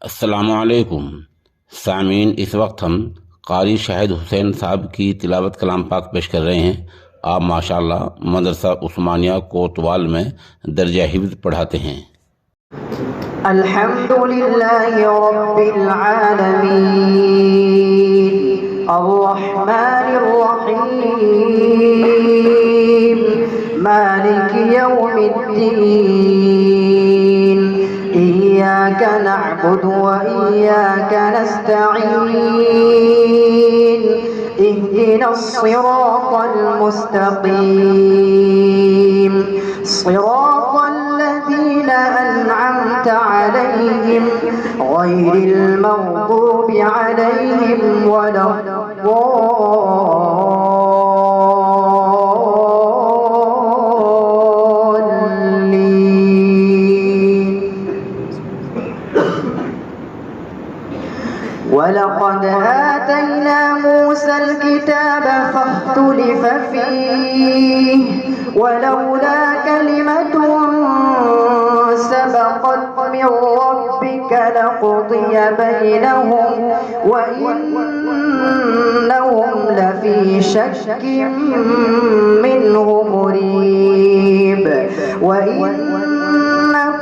अस्सलामुअलैकुम सामीन। इस वक्त हम कारी शाहिद हुसैन साहब की तिलावत कलाम पाक पेश कर रहे हैं। आप माशाअल्लाह मदरसा उस्मानिया कोतवाल में दर्जा हिफ्ज़ पढ़ाते हैं। अल्हम्दुलिल्लाहि रब्बिल आलमीन अर्रहमानिर रहीम मालिकि यौमिद्दीन इय्याका नअबुदु व इय्याका नस्तईन इहदिनस सिरातल मुस्तकीम सिरातल लज़ीना أنعمت عليهم غير المغضوب عليهم ولا الضالين. ولقد آتينا موسى الكتاب فاختلف فيه ولولا كلمة سبقت من ربك لقضي بينهم وإنهم لفي شك منه مريب. وإن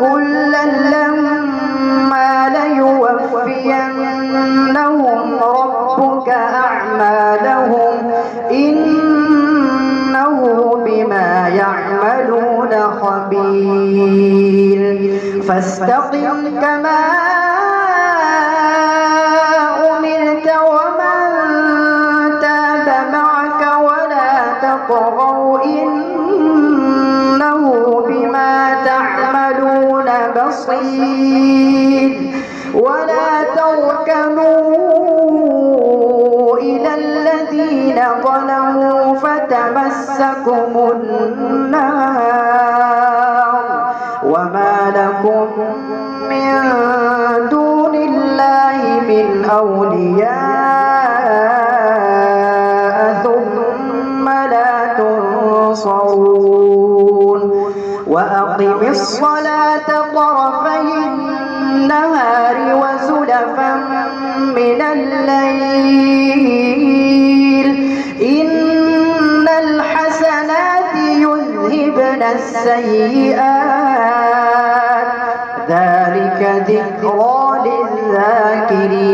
كلا لما ليوفينهم ربك أعمالهم إنه بما يعملون خبير. فاستقم كما أمرت ومن تاب معك ولا تطغوا إنه بما تعملون بصير. ولا تركنوا إلى الذين ظلموا فتمسكم النار وما لكم من دون الله من أولياء ثم لا تنصرون. وأقم الصلاة طرفي النهار وزلفا من الليل إن الحسنات يذهبن السيئات ذلك ذكرى للذاكرين.